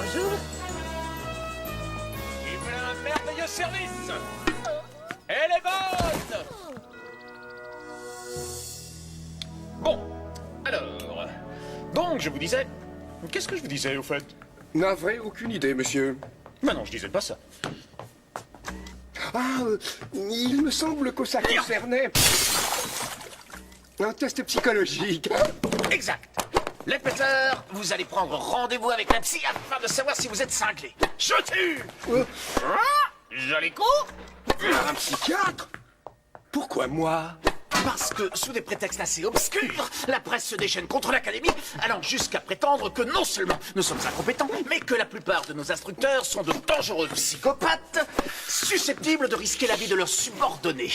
Bonjour. Et voilà un merveilleux service. Elle est bonne. Bon, alors... Donc, je vous disais... Qu'est-ce que je vous disais, au fait? Navré, aucune idée, monsieur. Mais non, je disais pas ça. Ah, il me semble que ça concernait... un test psychologique. Exact. Ledbetter, vous allez prendre rendez-vous avec un psy afin de savoir si vous êtes cinglé. Je tue. Joli coup. Un psychiatre? Pourquoi moi? Parce que, sous des prétextes assez obscurs, la presse se déchaîne contre l'Académie, allant jusqu'à prétendre que non seulement nous sommes incompétents, mais que la plupart de nos instructeurs sont de dangereux psychopathes, susceptibles de risquer la vie de leurs subordonnés.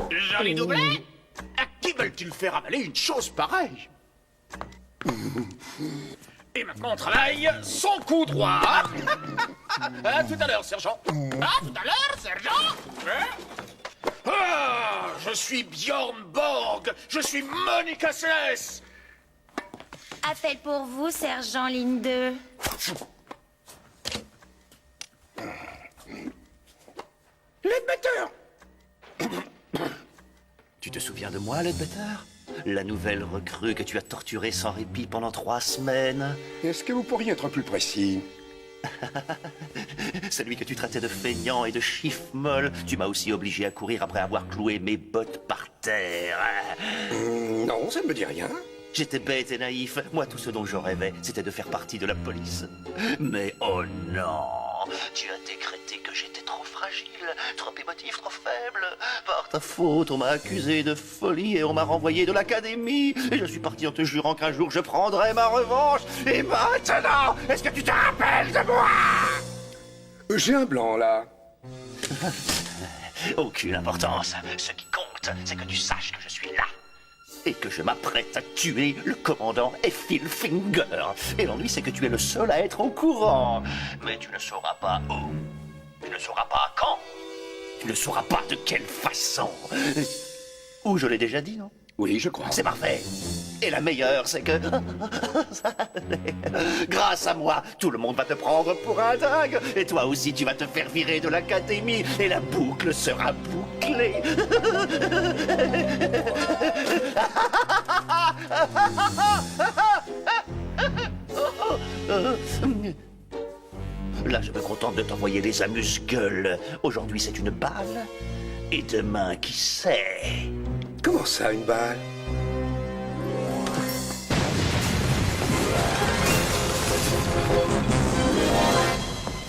Joli doublé. À qui veulent-ils faire avaler une chose pareille? Et maintenant on travaille son coup droit. À tout à l'heure, sergent. À tout à l'heure, sergent. Ah, je suis Bjorn Borg. Je suis Monica Seles. Appel pour vous, sergent ligne 2. Ledbetter. Tu te souviens de moi, Ledbetter? La nouvelle recrue que tu as torturée sans répit pendant 3 semaines? Est-ce que vous pourriez être plus précis? Celui que tu traitais de feignant et de chiffre-molle. Tu m'as aussi obligé à courir après avoir cloué mes bottes par terre. Non, ça ne me dit rien. J'étais bête et naïf. Moi, tout ce dont je rêvais, c'était de faire partie de la police. Mais oh non! Tu as décrété que j'étais trop fragile, trop émotif, trop faible. Par ta faute, on m'a accusé de folie et on m'a renvoyé de l'académie. Et je suis parti en te jurant qu'un jour je prendrai ma revanche. Et maintenant, est-ce que tu te rappelles de moi? J'ai un blanc, là. Aucune importance. Ce qui compte, c'est que tu saches que je suis là. Et que je m'apprête à tuer le commandant Ethel Finger. Et l'ennui, c'est que tu es le seul à être au courant. Mais tu ne sauras pas où. Tu ne sauras pas quand. Tu ne sauras pas de quelle façon. Ou je l'ai déjà dit, non? Oui, je crois. C'est parfait. Et la meilleure, c'est que... grâce à moi, tout le monde va te prendre pour un dingue. Et toi aussi, tu vas te faire virer de l'académie. Et la boucle sera bouclée. Là, je me contente de t'envoyer des amuse-gueules. Aujourd'hui, c'est une balle. Et demain, qui sait? Comment ça, une balle?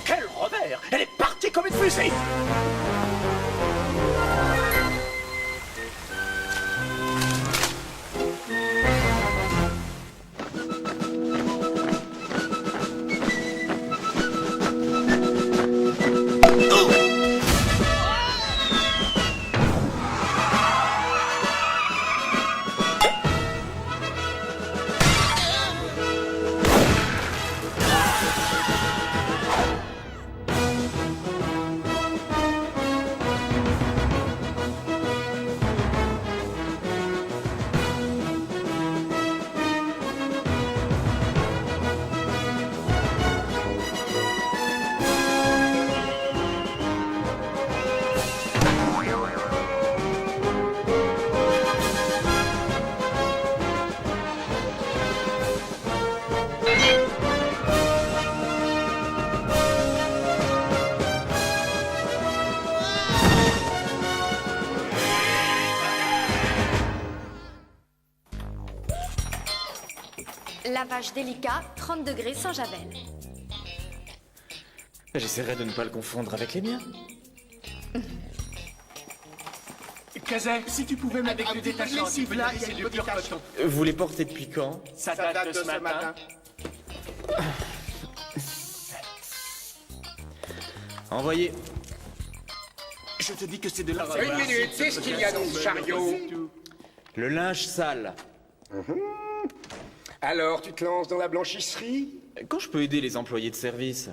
Quel revers! Elle est partie comme une fusée! Lavage délicat, 30 degrés sans javel. J'essaierai de ne pas le confondre avec les miens. Kazay, si tu pouvais mettre Avec du le détachant détachement, là, il y a c'est une du petite pur coton. Vous les portez depuis quand? Ça date de ce matin. Envoyez. Je te dis que c'est de la Une minute, qu'est-ce qu'il y a dans ce chariot? Le linge sale. Alors, tu te lances dans la blanchisserie? Quand je peux aider les employés de service?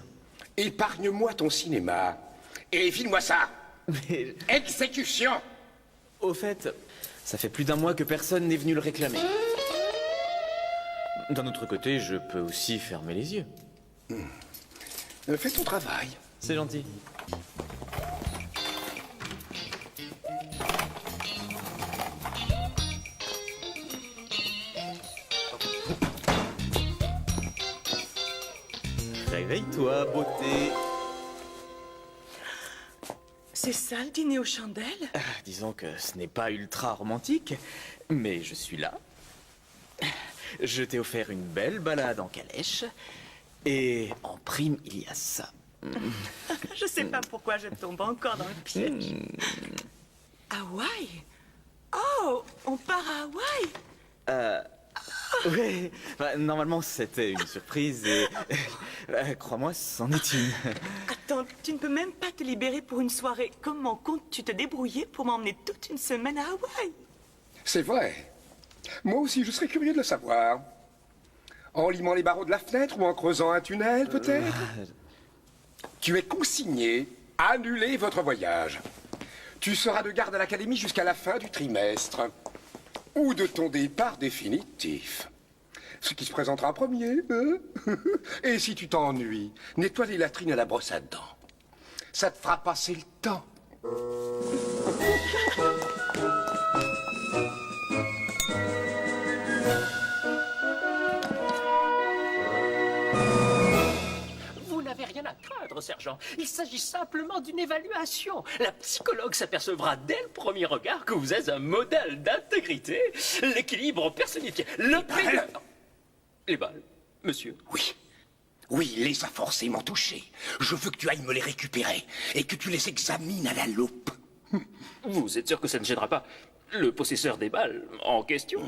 Épargne-moi ton cinéma. Et file-moi ça. Mais, Exécution. au fait, ça fait plus d'1 mois que personne n'est venu le réclamer. D'un autre côté, je peux aussi fermer les yeux. Fais ton travail. C'est gentil. Réveille-toi, beauté. C'est ça le dîner aux chandelles? Disons que ce n'est pas ultra romantique, mais je suis là. Je t'ai offert une belle balade en calèche. Et en prime, il y a ça. Je sais pas pourquoi je tombe encore dans le piège. Hawaï? Oh, on part à Hawaï? Oui, bah, normalement c'était une surprise et... crois-moi, c'en est une. Attends, tu ne peux même pas te libérer pour une soirée. Comment comptes-tu te débrouiller pour m'emmener toute une semaine à Hawaï? C'est vrai. Moi aussi, je serais curieux de le savoir. En limant les barreaux de la fenêtre ou en creusant un tunnel, peut-être? Tu es consigné à annuler votre voyage. Tu seras de garde à l'académie jusqu'à la fin du trimestre. Ou de ton départ définitif. Ce qui se présentera en premier. Hein? Et si tu t'ennuies, nettoie les latrines à la brosse à dents. Ça te fera passer le temps. Vous n'avez rien à craindre, sergent. Il s'agit simplement d'une évaluation. La psychologue s'apercevra dès le premier regard que vous êtes un modèle d'intégrité, l'équilibre personnifié, le prix... Les balles, monsieur. Oui. Oui, il les a forcément touchés. Je veux que tu ailles me les récupérer et que tu les examines à la loupe. Vous êtes sûr que ça ne gênera pas le possesseur des balles en question?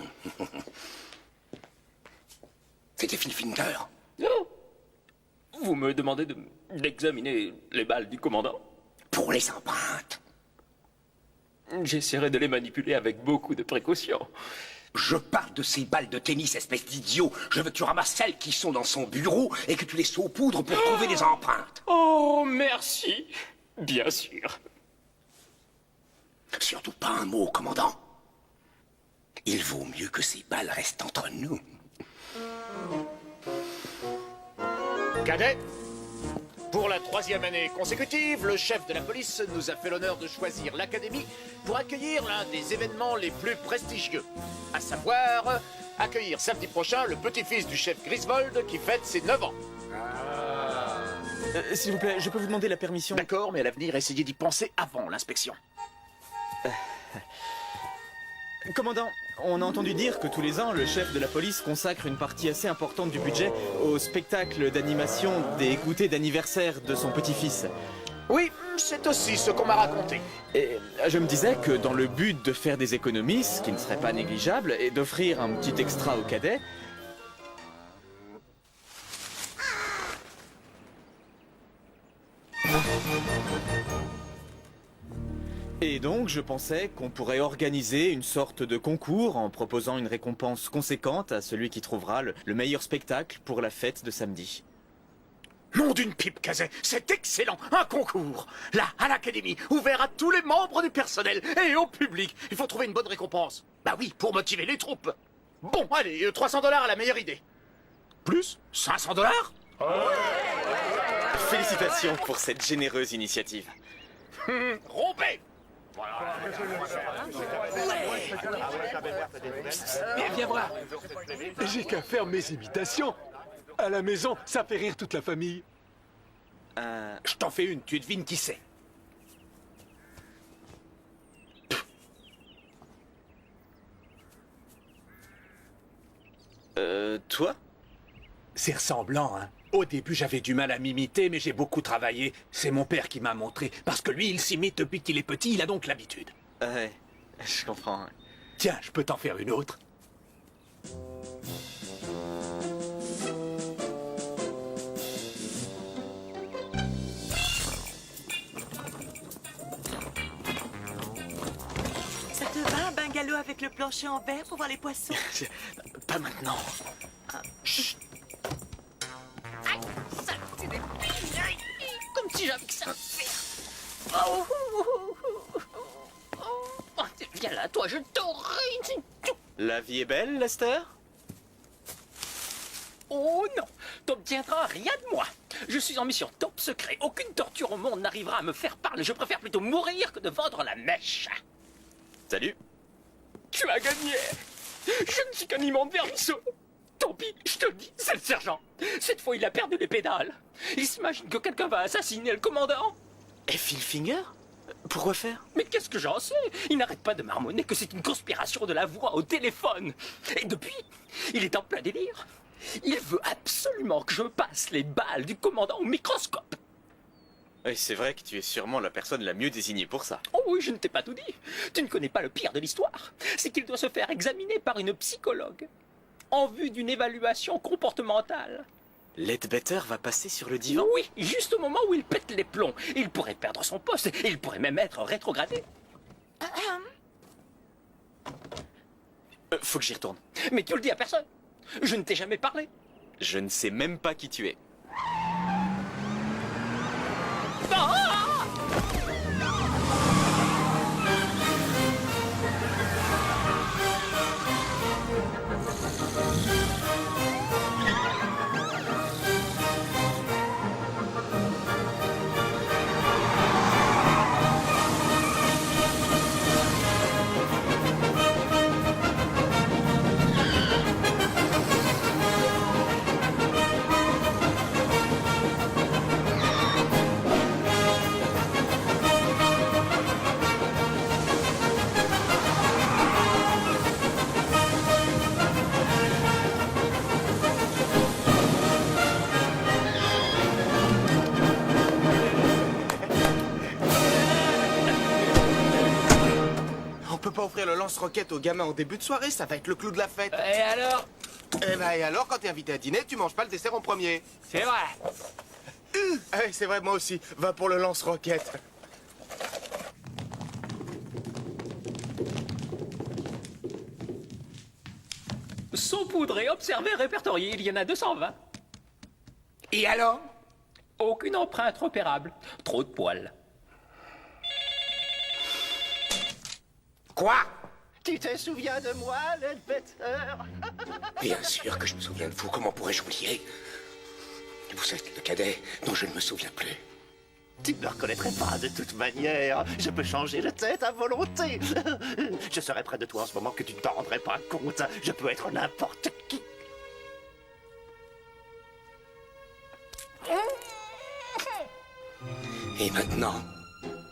C'était Phil Finger. Non. Vous me demandez d'examiner les balles du commandant? Pour les empreintes. J'essaierai de les manipuler avec beaucoup de précaution. Je parle de ces balles de tennis, espèce d'idiot. Je veux que tu ramasses celles qui sont dans son bureau et que tu les saupoudres pour trouver des empreintes. Oh, merci. Bien sûr. Surtout pas un mot, commandant. Il vaut mieux que ces balles restent entre nous. Cadet, pour la 3e année consécutive, le chef de la police nous a fait l'honneur de choisir l'académie pour accueillir l'un des événements les plus prestigieux. À savoir, accueillir samedi prochain le petit-fils du chef Griswold qui fête ses 9 ans. S'il vous plaît, je peux vous demander la permission? D'accord, mais à l'avenir, essayez d'y penser avant l'inspection. Commandant, on a entendu dire que tous les ans, le chef de la police consacre une partie assez importante du budget au spectacle d'animation des goûters d'anniversaire de son petit-fils. Oui, c'est aussi ce qu'on m'a raconté. Et je me disais que dans le but de faire des économies, ce qui ne serait pas négligeable, et d'offrir un petit extra au cadet... Et donc, je pensais qu'on pourrait organiser une sorte de concours en proposant une récompense conséquente à celui qui trouvera le meilleur spectacle pour la fête de samedi. Nom d'une pipe, Kazay, c'est excellent, un concours. Là, à l'académie, ouvert à tous les membres du personnel et au public. Il faut trouver une bonne récompense. Bah oui, pour motiver les troupes. Bon, allez, $300 à la meilleure idée. Plus $500? Félicitations pour cette généreuse initiative. Rompez! Viens voir. J'ai qu'à faire mes imitations. À la maison, ça fait rire toute la famille. Je t'en fais une, tu devines qui c'est. Toi? C'est ressemblant, hein. Au début, j'avais du mal à m'imiter, mais j'ai beaucoup travaillé. C'est mon père qui m'a montré. Parce que lui, il s'imite depuis qu'il est petit, il a donc l'habitude. Ouais, je comprends. Tiens, je peux t'en faire une autre. Ça te va un bungalow avec le plancher en verre pour voir les poissons? Pas maintenant. Chut. Aïe, ça, c'est des billes, aïe, comme si j'avais que ça à faire. Oh, viens là, toi, je t'aurai. La vie est belle, Lester? Oh non, t'obtiendras rien de moi. Je suis en mission top secret. Aucune torture au monde n'arrivera à me faire parler. Je préfère plutôt mourir que de vendre la mèche. Salut. Tu as gagné. Je ne suis qu'un immonde vermisseau. Tant pis, je te le dis, c'est le sergent. Cette fois, il a perdu les pédales. Il s'imagine que quelqu'un va assassiner le commandant. Et Phil Finger? Pourquoi faire? Mais qu'est-ce que j'en sais? Il n'arrête pas de marmonner que c'est une conspiration de la voix au téléphone. Et depuis, il est en plein délire. Il veut absolument que je passe les balles du commandant au microscope. Oui, c'est vrai que tu es sûrement la personne la mieux désignée pour ça. Oh oui, je ne t'ai pas tout dit. Tu ne connais pas le pire de l'histoire. C'est qu'il doit se faire examiner par une psychologue en vue d'une évaluation comportementale. Ledbetter va passer sur le divan? Oui, juste au moment où il pète les plombs. Il pourrait perdre son poste, et il pourrait même être rétrogradé. Faut que j'y retourne. Mais tu le dis à personne. Je ne t'ai jamais parlé. Je ne sais même pas qui tu es. Ah! On peut pas offrir le lance-roquette aux gamins en début de soirée, ça va être le clou de la fête. Et alors? Eh ben, et alors, quand t'es invité à dîner, tu manges pas le dessert en premier. C'est vrai. Ah oui, c'est vrai, moi aussi. Va pour le lance-roquette. Saupoudré, observé, répertorié, il y en a 220. Et alors? Aucune empreinte repérable. Trop de poils. Quoi? Tu te souviens de moi, Ledbetter? Bien sûr que je me souviens de vous. Comment pourrais-je oublier? Vous êtes le cadet dont je ne me souviens plus. Tu ne me reconnaîtrais pas de toute manière. Je peux changer de tête à volonté. Je serais près de toi en ce moment que tu ne t'en rendrais pas compte. Je peux être n'importe qui. Et maintenant?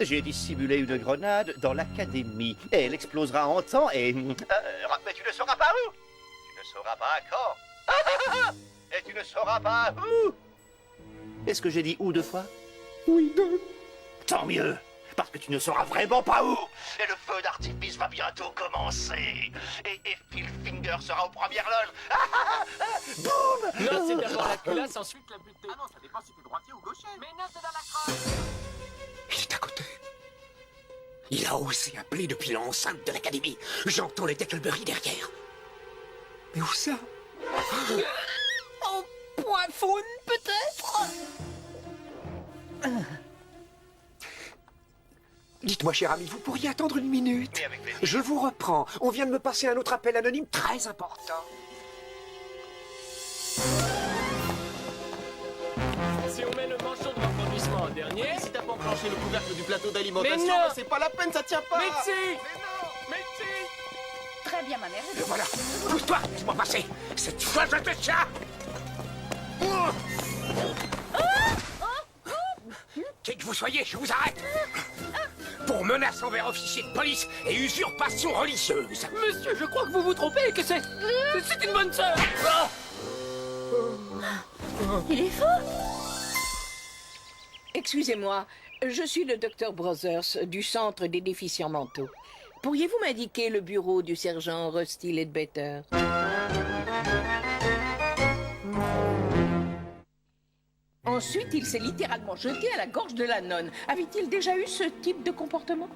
J'ai dissimulé une grenade dans l'académie. Et elle explosera en temps et... mais tu ne sauras pas où. Tu ne sauras pas quand. Et tu ne sauras pas où. Est-ce que j'ai dit où deux fois? Oui, deux. Tant mieux, parce que tu ne sauras vraiment pas où. Et le feu d'artifice va bientôt commencer. Et Phil Finger sera aux premières loges. Boum. Non, c'est d'abord la culasse, ensuite la butée. Ah non, ça dépend si t'es droitier ou gaucher. Mais non, c'est dans la crosse. Il est à côté. Il a osé appeler depuis l'enceinte de l'académie. J'entends les Tackleberry derrière. Mais où ça? En point faune, peut-être? Dites-moi, cher ami, vous pourriez attendre une minute? Oui, avec plaisir. Je vous reprends. On vient de me passer un autre appel anonyme très important. Si on met le manchon de refroidissement en dernier... Si t'as pas enclenché le couvercle du plateau d'alimentation, Mais non. c'est pas la peine, ça tient pas. Mais si. Très bien, ma mère. Et voilà. Pousse-toi, laisse-moi passer. Cette fois, je te tiens. Qui que vous soyez, je vous arrête. Pour menace envers officier de police et usurpation religieuse. Monsieur, je crois que vous vous trompez et que c'est une bonne sœur. Il est fou. Excusez-moi, je suis le docteur Brothers du Centre des déficients mentaux. Pourriez-vous m'indiquer le bureau du sergent Rusty Ledbetter? Ensuite, il s'est littéralement jeté à la gorge de la nonne. Avait-il déjà eu ce type de comportement?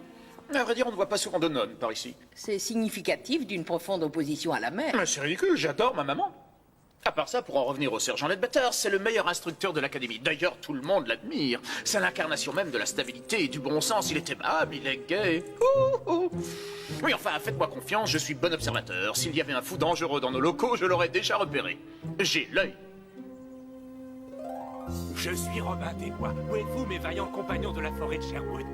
À vrai dire, on ne voit pas souvent de nonnes par ici. C'est significatif d'une profonde opposition à la mère. Mais c'est ridicule, j'adore ma maman. À part ça, pour en revenir au sergent Ledbetter, c'est le meilleur instructeur de l'académie. D'ailleurs, tout le monde l'admire. C'est l'incarnation même de la stabilité et du bon sens. Il est aimable, il est gai. Ouh, ouh. Oui, enfin, faites-moi confiance, je suis bon observateur. S'il y avait un fou dangereux dans nos locaux, je l'aurais déjà repéré. J'ai l'œil. Je suis Robin des Bois. Où êtes-vous, mes vaillants compagnons de la forêt de Sherwood?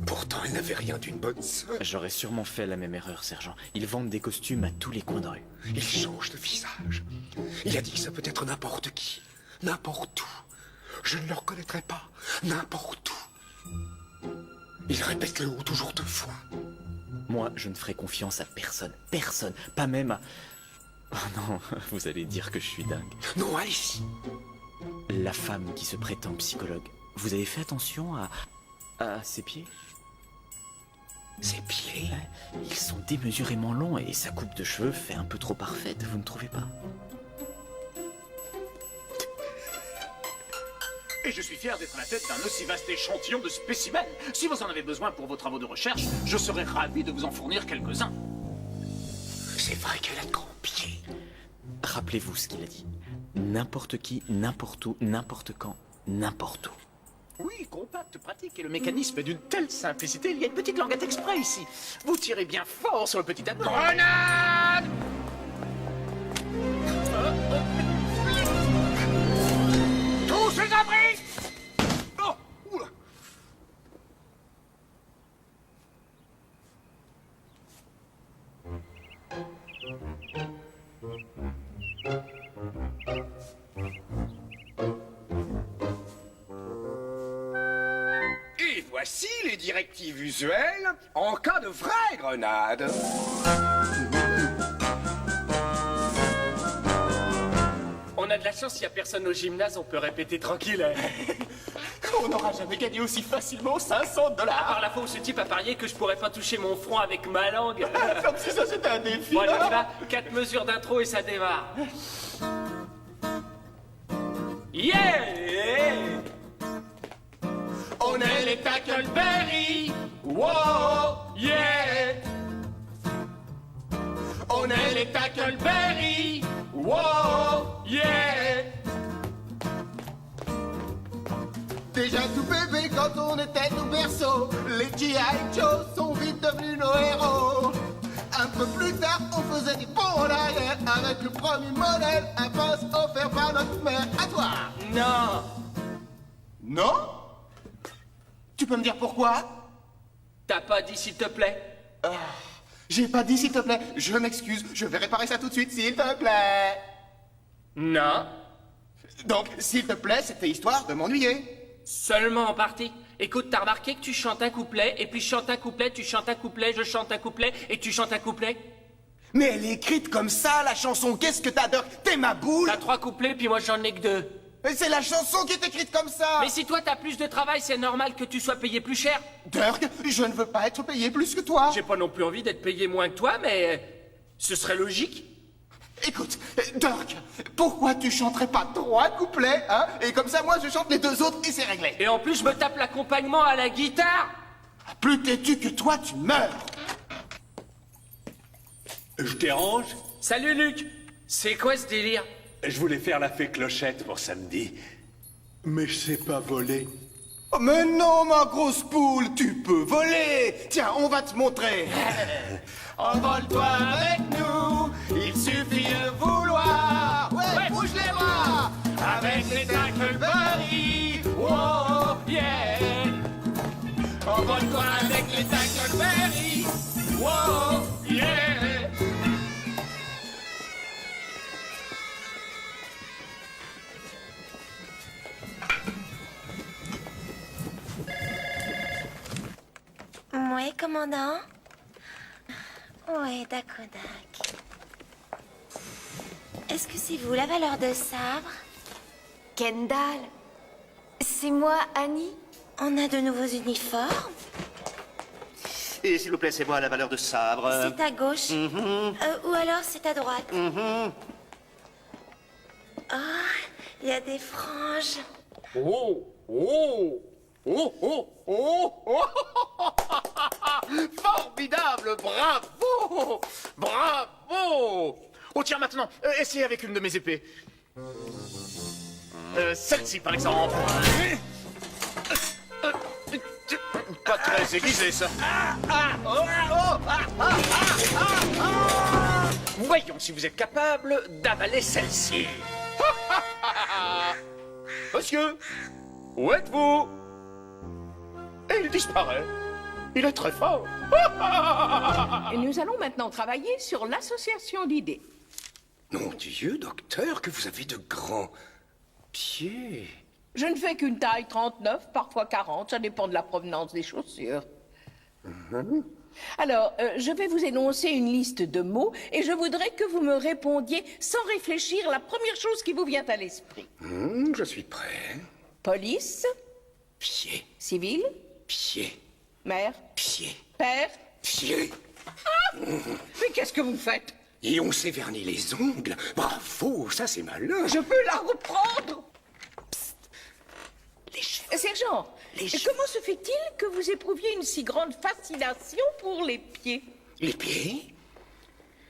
Pourtant, elle n'avait rien d'une bonne sœur. J'aurais sûrement fait la même erreur, sergent. Ils vendent des costumes à tous les coins de rue. Il change de visage. Il a dit que ça peut être n'importe qui, n'importe où. Je ne le reconnaîtrai pas, n'importe où. Il répète le haut toujours 2 fois. Moi, je ne ferai confiance à personne. Personne. Pas même à... Oh non, vous allez dire que je suis dingue. Non, allez-y. La femme qui se prétend psychologue. Vous avez fait attention à ses pieds? Ses pieds? Ils sont démesurément longs et sa coupe de cheveux fait un peu trop parfaite, vous ne trouvez pas? Et je suis fier d'être à la tête d'un aussi vaste échantillon de spécimens. Si vous en avez besoin pour vos travaux de recherche, je serais ravi de vous en fournir quelques-uns. C'est vrai qu'elle a de grands pieds. Rappelez-vous ce qu'il a dit. N'importe qui, n'importe où, n'importe quand, n'importe où. Oui, compact, pratique, et le mécanisme est d'une telle simplicité, il y a une petite languette exprès ici. Vous tirez bien fort sur le petit anneau. Grenade! Tous les abris! Oh, oula. Et voici les directives usuelles en cas de vraie grenade. On a de la chance, s'il n'y a personne au gymnase, on peut répéter tranquille. On n'aura jamais gagné aussi facilement 500 $. Par la fois où ce type a parié que je pourrais pas toucher mon front avec ma langue. Comme si ça c'était un défi. Bon, allez, on y va. 4 mesures d'intro et ça démarre. Yeah! On est les Tackleberry. Wow! Yeah! On est les Tackleberry. Wow! Yeah! Déjà tout bébé quand on était au berceau, les G.I. Joe sont vite devenus nos héros. Un peu plus tard, on faisait des bons en arrière avec le premier modèle, un poste offert par notre mère. À toi! Non! Non? Tu peux me dire pourquoi? T'as pas dit s'il te plaît? J'ai pas dit s'il te plaît, je m'excuse, je vais réparer ça tout de suite, s'il te plaît. Non. Donc, s'il te plaît, c'était histoire de m'ennuyer. Seulement en partie. Écoute, t'as remarqué que tu chantes un couplet, et puis je chante un couplet, tu chantes un couplet, je chante un couplet, et tu chantes un couplet? Mais elle est écrite comme ça, la chanson, qu'est-ce que t'as, Dirk? T'es ma boule? T'as 3 couplets, puis moi j'en ai que 2. C'est la chanson qui est écrite comme ça. Mais si toi t'as plus de travail, c'est normal que tu sois payé plus cher. Dirk, je ne veux pas être payé plus que toi. J'ai pas non plus envie d'être payé moins que toi, mais ce serait logique. Écoute, Dirk, pourquoi tu chanterais pas 3 couplets, hein? Et comme ça, moi, je chante les 2 autres et c'est réglé. Et en plus, je me tape l'accompagnement à la guitare. Plus têtu que toi, tu meurs. Je dérange? Salut Luc. C'est quoi ce délire? Je voulais faire la fée Clochette pour samedi. Mais je sais pas voler. Oh, mais non, ma grosse poule, tu peux voler. Tiens, on va te montrer. Envole-toi avec nous, il suffit de vouloir. Ouais, bouge les bras. Avec les Tackleberry. Oh, yeah. Envole-toi avec les Tackleberry. Oh, yeah. Ouais, commandant? Ouais, d'accord. Est-ce que c'est vous, la valeur de sabre? Kendall, c'est moi, Annie. On a de nouveaux uniformes? Et s'il vous plaît, c'est moi la valeur de sabre. C'est à gauche. Ou alors c'est à droite. Ah, il y a des franges. Oh, oh, oh, oh, oh, oh. Formidable, bravo, bravo. Oh tiens maintenant, essayez avec une de mes épées. Celle-ci par exemple. Pas très aiguisé ça. Voyons si vous êtes capable d'avaler celle-ci. Monsieur, où êtes-vous? Et il disparaît. Il est très fort. Et nous allons maintenant travailler sur l'association d'idées. Mon Dieu, docteur, que vous avez de grands pieds. Je ne fais qu'une taille 39, parfois 40, ça dépend de la provenance des chaussures. Alors, je vais vous énoncer une liste de mots et je voudrais que vous me répondiez sans réfléchir la première chose qui vous vient à l'esprit. Je suis prêt. Police. Pied. Civil. Pied. Mère. Pied. Père. Pied. Mais qu'est-ce que vous faites? Et on s'est verni les ongles. Bravo, ça c'est malin. Je peux la reprendre. Les cheveux. Sergent, comment se fait-il que vous éprouviez une si grande fascination pour les pieds? Les pieds?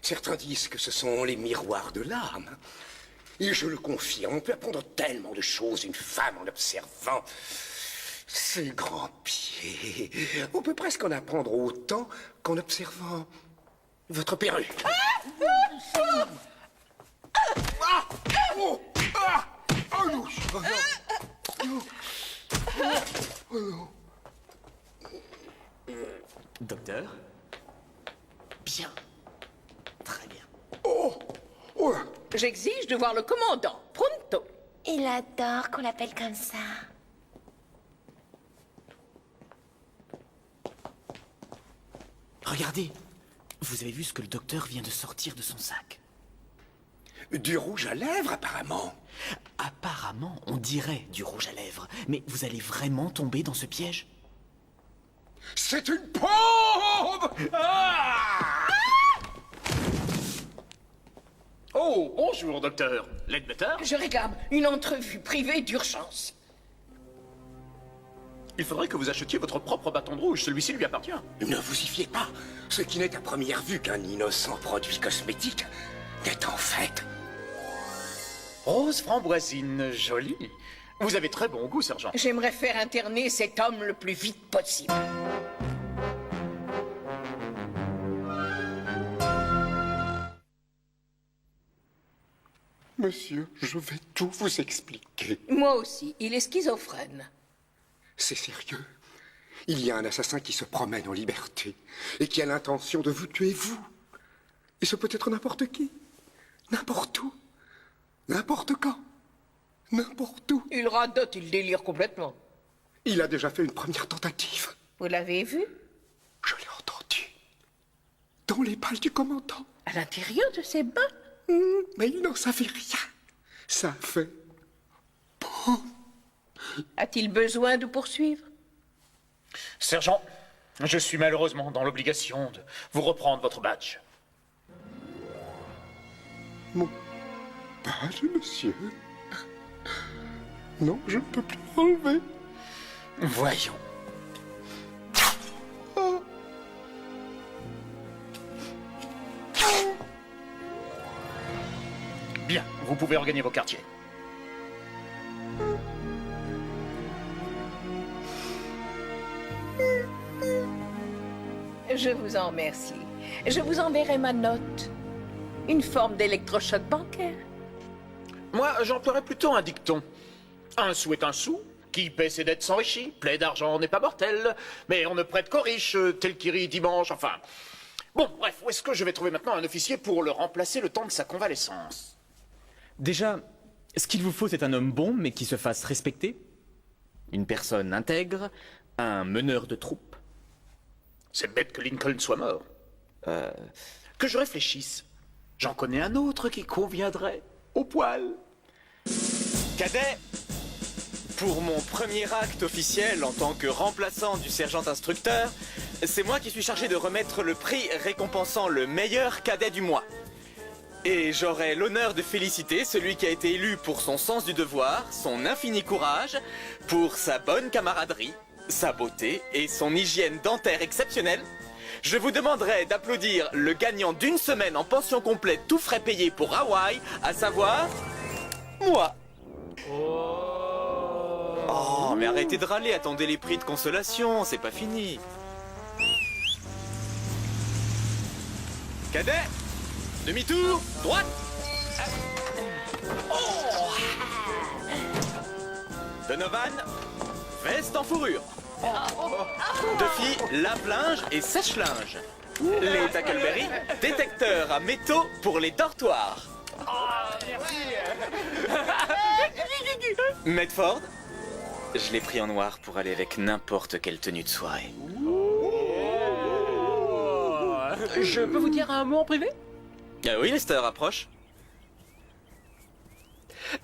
Certains disent que ce sont les miroirs de l'âme. Et je le confirme, on peut apprendre tellement de choses d'une femme en observant ses grands pieds. On peut presque en apprendre autant qu'en observant votre perruque. Docteur? Bien. Très bien. J'exige de voir le commandant. Pronto. Il adore qu'on l'appelle comme ça. Regardez, vous avez vu ce que le docteur vient de sortir de son sac? Du rouge à lèvres, apparemment. Apparemment, on dirait du rouge à lèvres. Mais vous allez vraiment tomber dans ce piège? C'est une bombe! Oh, bonjour, docteur. Ledbetter? Je réclame une entrevue privée d'urgence. Il faudrait que vous achetiez votre propre bâton de rouge. Celui-ci lui appartient. Ne vous y fiez pas. Ce qui n'est à première vue qu'un innocent produit cosmétique n'est en fait... Rose framboisine, jolie. Vous avez très bon goût, sergent. J'aimerais faire interner cet homme le plus vite possible. Monsieur, je vais tout vous expliquer. Moi aussi, il est schizophrène. C'est sérieux. Il y a un assassin qui se promène en liberté et qui a l'intention de vous tuer, vous. Et ce peut être n'importe qui, n'importe où, n'importe quand, n'importe où. Il radote, il délire complètement. Il a déjà fait une première tentative. Vous l'avez vu? Je l'ai entendu. Dans les balles du commandant. À l'intérieur de ses bains? Mais il n'en savait rien. Ça fait... A-t-il besoin de poursuivre? Sergent, je suis malheureusement dans l'obligation de vous reprendre votre badge. Mon badge, monsieur? Non, je ne peux plus l'enlever. Voyons. Bien, vous pouvez regagner vos quartiers. Je vous en remercie. Je vous enverrai ma note. Une forme d'électrochoc bancaire. Moi, j'emploierais plutôt un dicton. Un sou est un sou. Qui paie ses dettes s'enrichit. Plaie d'argent n'est pas mortel. Mais on ne prête qu'aux riches, tel qui rit dimanche, enfin... Bon, bref, où est-ce que je vais trouver maintenant un officier pour le remplacer le temps de sa convalescence? Déjà, ce qu'il vous faut, c'est un homme bon, mais qui se fasse respecter. Une personne intègre, un meneur de troupe. C'est bête que Lincoln soit mort. Que je réfléchisse. J'en connais un autre qui conviendrait au poil. Cadet, pour mon premier acte officiel en tant que remplaçant du sergent instructeur, c'est moi qui suis chargé de remettre le prix récompensant le meilleur cadet du mois. Et j'aurai l'honneur de féliciter celui qui a été élu pour son sens du devoir, son infini courage, pour sa bonne camaraderie, sa beauté et son hygiène dentaire exceptionnelle. Je vous demanderai d'applaudir le gagnant d'une semaine en pension complète tout frais payé pour Hawaï, à savoir... moi. Oh, mais arrêtez de râler, attendez les prix de consolation, c'est pas fini. Cadet, Demi-tour, droite. Donovan, veste en fourrure. Duffy, lave-linge et sèche-linge. Les Tackleberry, détecteurs à métaux pour les dortoirs. Medford, je l'ai pris en noir pour aller avec n'importe quelle tenue de soirée. Je peux vous dire un mot en privé? Oui, Lester, approche.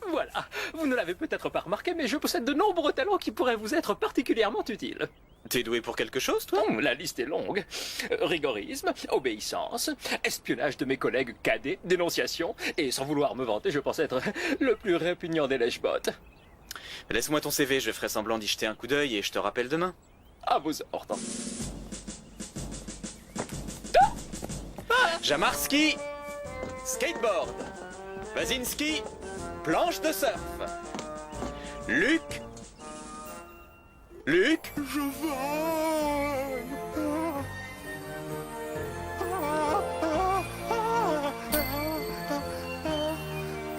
Voilà, vous ne l'avez peut-être pas remarqué, mais je possède de nombreux talents qui pourraient vous être particulièrement utiles. T'es doué pour quelque chose, toi? La liste est longue. Rigorisme, obéissance, espionnage de mes collègues cadets, dénonciation, et sans vouloir me vanter, je pense être le plus répugnant des lèche-bottes. Laisse-moi ton CV, je ferai semblant d'y jeter un coup d'œil et je te rappelle demain. À vos ordres. Jamarski, skateboard. Wazinski, planche de surf. Luc. Je vole.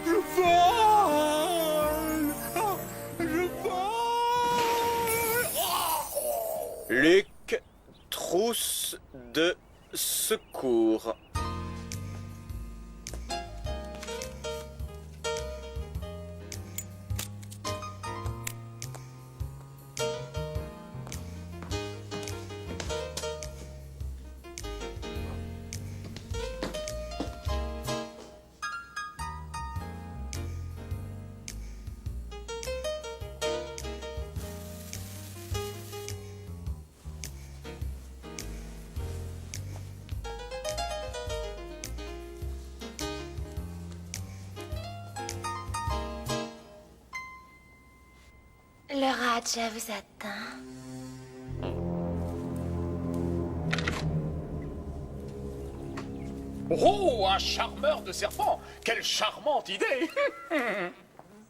Je vole. Je vole. Luc, trousse de secours. Le Raja vous attend. Oh, un charmeur de serpent! Quelle charmante idée!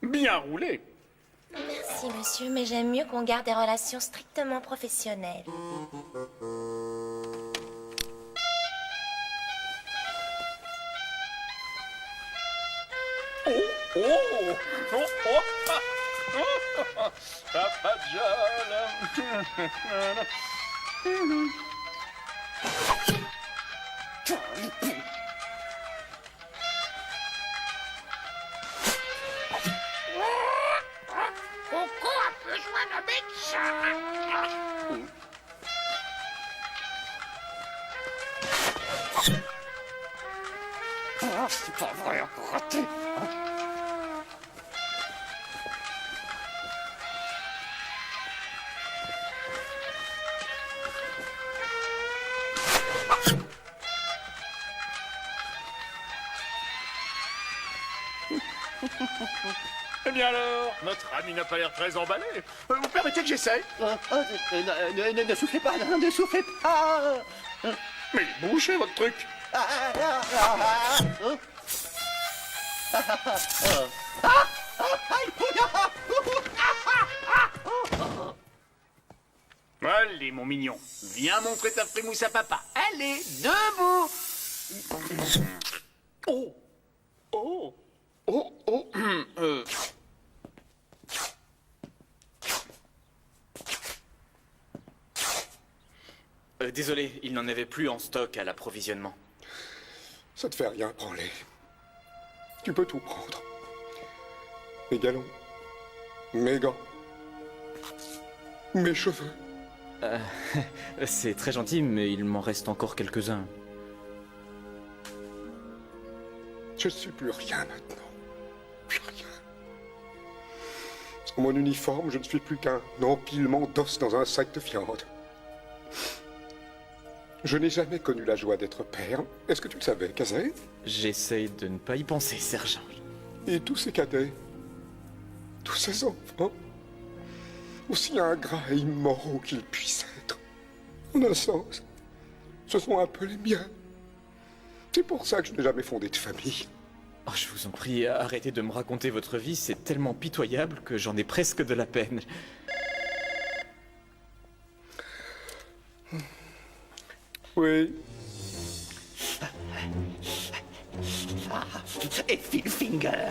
Bien roulé! Merci, monsieur, mais j'aime mieux qu'on garde des relations strictement professionnelles. Coco a besoin d'un médecin. C'est pas vrai, encore raté. Eh bien alors, notre ami n'a pas l'air très emballé. Vous permettez que j'essaye? Ne soufflez pas, ne soufflez pas. Mais bouchez votre truc. Allez, mon mignon, viens montrer ta frimousse à papa. Allez, debout. Oh, oh, oh, oh. Désolé, il n'en avait plus en stock à l'approvisionnement. Ça te fait rien, prends-les. Tu peux tout prendre. Mes galons, mes gants, mes cheveux. C'est très gentil, mais il m'en reste encore quelques-uns. Je ne suis plus rien maintenant. Plus rien. Sans mon uniforme, je ne suis plus qu'un empilement d'os dans un sac de viande. Je n'ai jamais connu la joie d'être père. Est-ce que tu le savais, Kazay? J'essaye de ne pas y penser, sergent. Et tous ces cadets, tous ces enfants, aussi ingrats et immoraux qu'ils puissent être, en un sens, ce sont un peu les miens. C'est pour ça que je n'ai jamais fondé de famille. Oh, je vous en prie, arrêtez de me raconter votre vie, c'est tellement pitoyable que j'en ai presque de la peine. Oui. Ah, et Phil Finger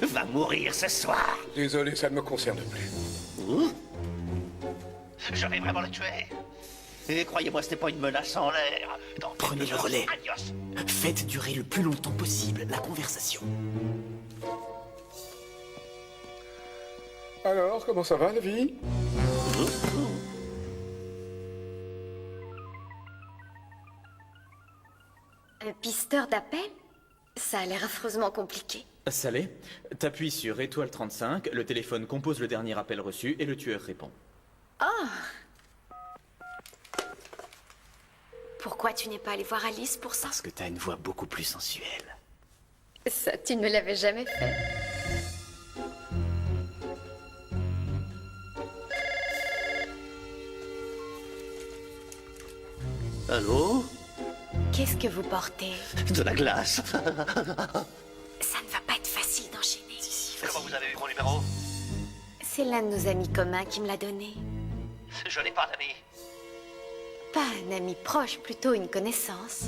va mourir ce soir. Désolé, ça ne me concerne plus. Je vais vraiment le tuer. Et croyez-moi, ce n'est pas une menace en l'air. Prenez le relais. Adios. Faites durer le plus longtemps possible la conversation. Alors, comment ça va, la vie? Un pisteur d'appel? Ça a l'air affreusement compliqué. Ça l'est. T'appuies sur étoile 35, le téléphone compose le dernier appel reçu et le tueur répond. Oh! Pourquoi tu n'es pas allé voir Alice pour ça? Parce que t'as une voix beaucoup plus sensuelle. Ça, tu ne me l'avais jamais fait. Allô? Qu'est-ce que vous portez? De la glace. Ça ne va pas être facile d'enchaîner. Comment vous avez eu mon numéro? C'est l'un de nos amis communs qui me l'a donné. Je n'ai pas d'amis. Pas un ami proche, plutôt une connaissance.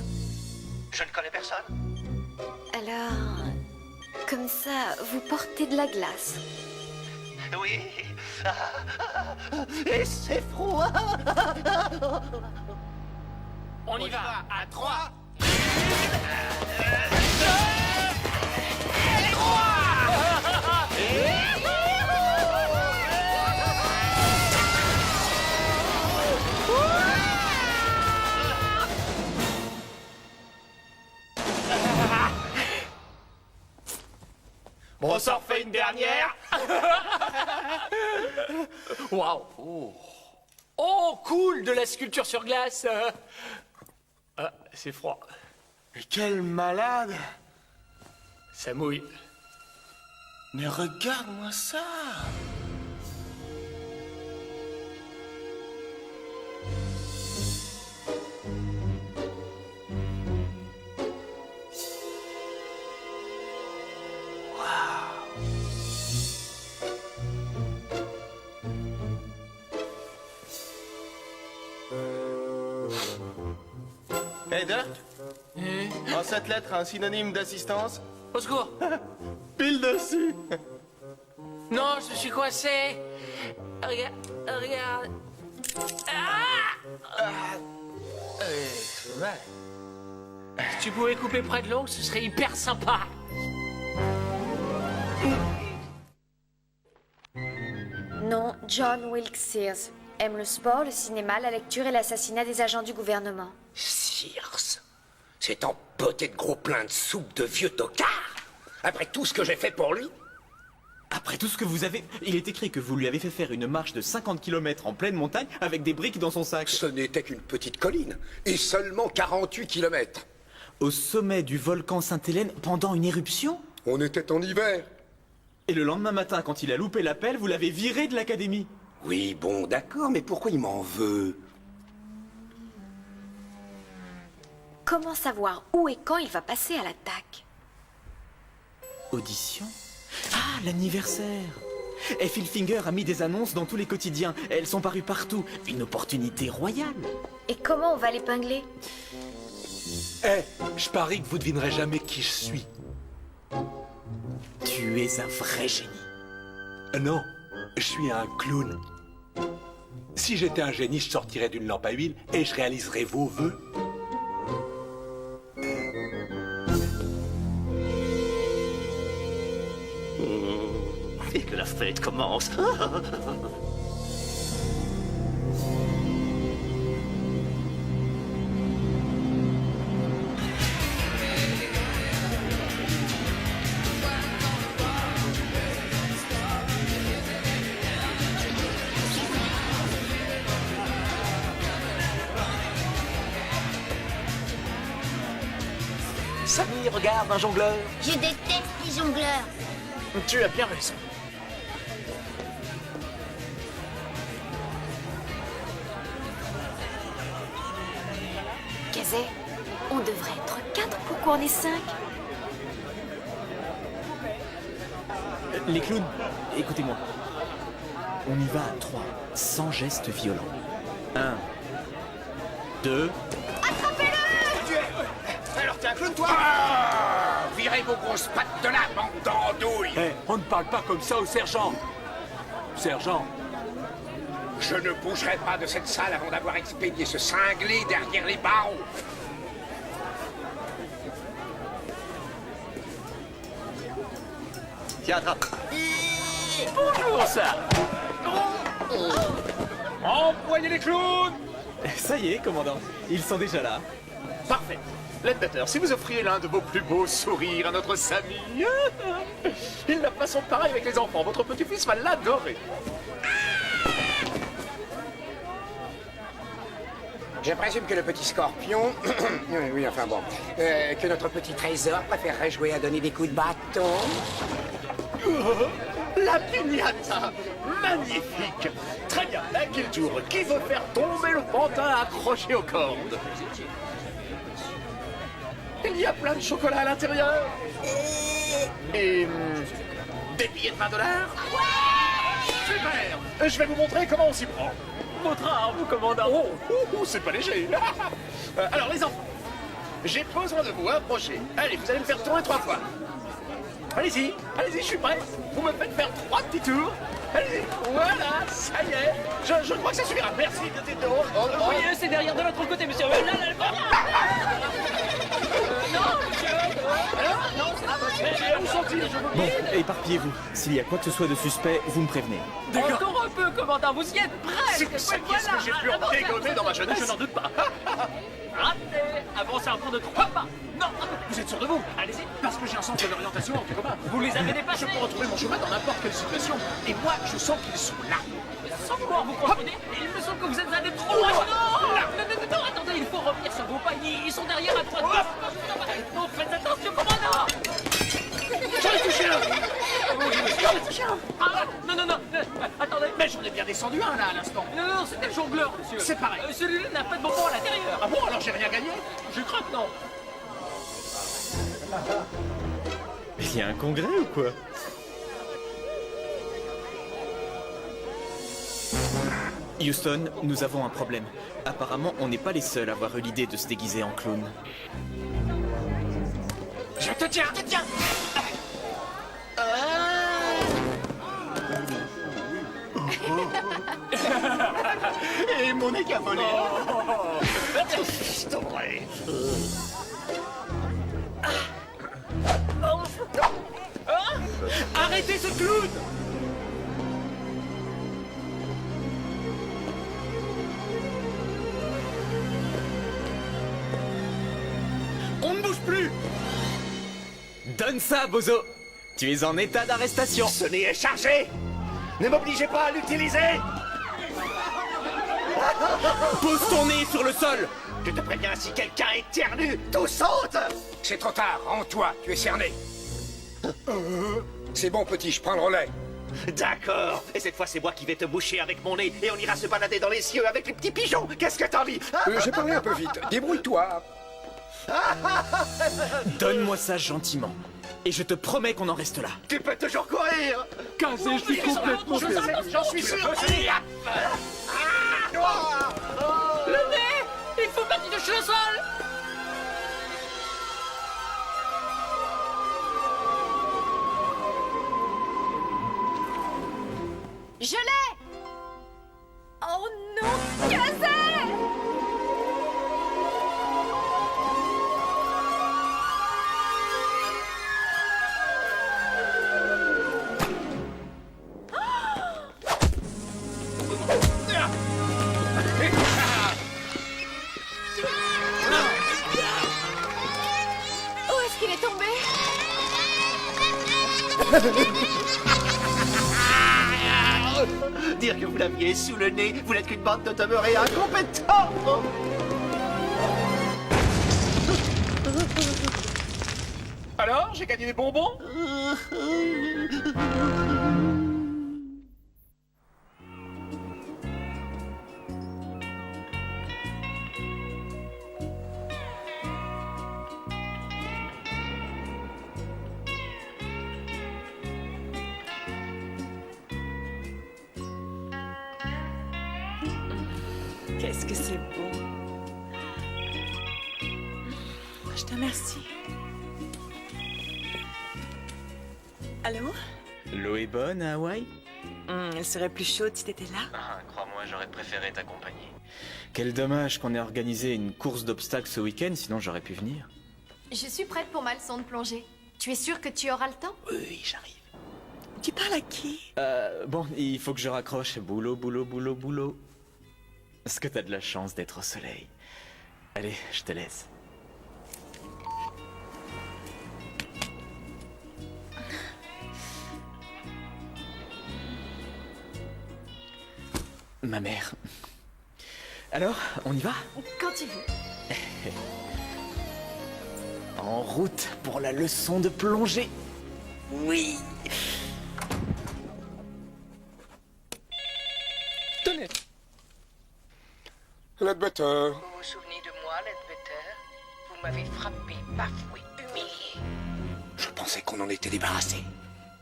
Je ne connais personne. Alors, comme ça, vous portez de la glace. Oui. Et c'est froid. On y va à 3. On s'en refait une dernière. Waouh. Oh, cool, de la sculpture sur glace. Ah, c'est froid. Mais quel malade! Ça mouille. Mais regarde-moi ça! Hey Doc, en cette lettre, un synonyme d'assistance? Au secours. Pile dessus. Non, je suis coincé. Regarde, regarde. Si tu pouvais couper près de l'eau, ce serait hyper sympa. Non, John Wilkes Sears. Aime le sport, le cinéma, la lecture et l'assassinat des agents du gouvernement. Sears, c'est empoté de gros plein de soupe de vieux tocard. Après tout ce que j'ai fait pour lui. Après tout ce que vous avez... Il est écrit que vous lui avez fait faire une marche de 50 km en pleine montagne avec des briques dans son sac. Ce n'était qu'une petite colline, et seulement 48 km. Au sommet du volcan Sainte-Hélène pendant une éruption? On était en hiver. Et le lendemain matin, quand il a loupé l'appel, vous l'avez viré de l'académie. Oui, bon, d'accord, mais pourquoi il m'en veut? Comment savoir où et quand il va passer à l'attaque? Audition? Ah, l'anniversaire! Et Phil Finger a mis des annonces dans tous les quotidiens. Elles sont parues partout. Une opportunité royale. Et comment on va l'épingler? Je parie que vous devinerez jamais qui je suis. Tu es un vrai génie. Non, je suis un clown. Si j'étais un génie, je sortirais d'une lampe à huile et je réaliserais vos vœux. Et que la fête commence. Sammy, regarde, un jongleur. Je déteste les jongleurs. Tu as bien raison. Kazé, on devrait être 4, pourquoi on est 5? Les clowns, écoutez-moi. On y va à 3, sans geste violent. 1, 2... Alors t'es un clown, toi? Virez Retirez vos grosses pattes de là, bande d'andouilles. Eh, on ne parle pas comme ça au sergent. Sergent. Je ne bougerai pas de cette salle avant d'avoir expédié ce cinglé derrière les barreaux. Tiens, attrape. Bonjour, ça. Envoyez les clowns. Ça y est, commandant, ils sont déjà là. Parfait. Ledbetter, si vous offriez l'un de vos plus beaux sourires à notre Samy. Il n'a pas son pareil avec les enfants. Votre petit-fils va l'adorer. Je présume que le petit scorpion... oui, enfin bon. Que notre petit trésor préférerait jouer à donner des coups de bâton. La piñata. Magnifique. Très bien. À quel tour? Qui veut faire tomber le pantin accroché aux cordes? Il y a plein de chocolat à l'intérieur. Et... des billets de $20. Super. Je vais vous montrer comment on s'y prend. Votre arme, commandant. Oh, c'est pas léger. Alors, les enfants, j'ai besoin de vous. Approchez. Allez, vous allez me faire tourner 3 fois. Allez-y, allez-y, je suis prêt. Vous me faites faire 3 petits tours. Allez-y, voilà, ça y est. Je crois que ça suffira. Merci de tes tours. Oui, c'est derrière de l'autre côté, monsieur. Là, non, monsieur. Non, c'est pas possible. Où sont-ils? Je vous Bon, éparpillez-vous. S'il y a quoi que ce soit de suspect, vous me prévenez. Encore un peu, commandant, vous y êtes prêts. C'est qu'est-ce que j'ai pu en dégommer dans ma jeunesse? Je n'en doute pas. Raté. Avancez un peu de 3 pas. Non, Vous êtes sûr de vous? Allez-y, parce que j'ai un sens de l'orientation en tout commun. vous les avez dépassés. Je peux retrouver mon chemin dans n'importe quelle situation. Et moi, je sens qu'ils sont là. Sans vouloir vous comprenez, il me semble que vous êtes allés trop loin. Non, attendez, il faut revenir sur vos pas. Ils sont derrière à droite. Non, faites attention, commandant. J'en ai touché un. J'en ai touché un. Ah, non, attendez. Mais j'en ai bien descendu un là à l'instant. Non, c'était le jongleur, monsieur. C'est pareil. Celui-là n'a pas de bonbons à l'intérieur. Ah bon, alors j'ai rien gagné? Je crois que non. Il y a un congrès ou quoi? Houston, nous avons un problème. Apparemment, on n'est pas les seuls à avoir eu l'idée de se déguiser en clown. Je te tiens, Et mon nez qui a volé. Je t'aurais. Arrêtez ce clown. On ne bouge plus! Donne ça, bozo! Tu es en état d'arrestation! Ce nez est chargé. Ne m'obligez pas à l'utiliser. Pose ton nez sur le sol! Je te préviens, si quelqu'un éternue, tout saute. C'est trop tard, rends-toi, tu es cerné. C'est bon, petit, je prends le relais. D'accord. Et cette fois, c'est moi qui vais te boucher avec mon nez et on ira se balader dans les cieux avec les petits pigeons. Qu'est-ce que t'en dis? J'ai parlé un peu vite, débrouille-toi. Donne-moi ça gentiment. Et je te promets qu'on en reste là. Tu peux toujours courir. Kazé, je suis complètement perdu. J'en suis sûr. Le nez. Il faut pas qu'il touche le sol. Je l'ai! Oh non, Kazé! Où est-ce qu'il est tombé? Dire que vous l'aviez sous le nez, vous n'êtes qu'une bande de demeurés incompétents. Alors, j'ai gagné des bonbons? Qu'est-ce que c'est beau. Je te remercie. Allô? L'eau est bonne à Hawaï? Elle serait plus chaude si t'étais là. Ah, crois-moi, j'aurais préféré t'accompagner. Quel dommage qu'on ait organisé une course d'obstacles ce week-end, sinon j'aurais pu venir. Je suis prête pour ma leçon de plongée. Tu es sûr que tu auras le temps? Oui, j'arrive. Tu parles à qui? Bon, il faut que je raccroche. Boulot, boulot, boulot, boulot. Est-ce que t'as de la chance d'être au soleil? Allez, je te laisse. Ma mère. Alors, on y va? Quand tu veux. En route pour la leçon de plongée. Oui. Tenez. Ledbetter. Vous vous souvenez de moi, Ledbetter? Vous m'avez frappé, bafoué, humilié. Je pensais qu'on en était débarrassé.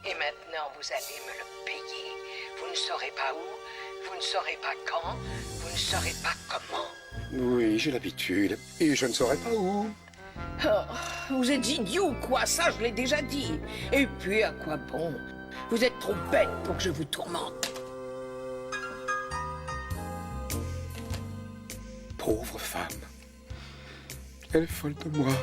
Et maintenant, vous allez me le payer. Vous ne saurez pas où, vous ne saurez pas quand, vous ne saurez pas comment. Oui, j'ai l'habitude. Et je ne saurais pas où. Oh, vous êtes idiot ou quoi? Ça, je l'ai déjà dit. Et puis, à quoi bon? Vous êtes trop bête pour que je vous tourmente. Pauvre femme. Elle est folle de moi.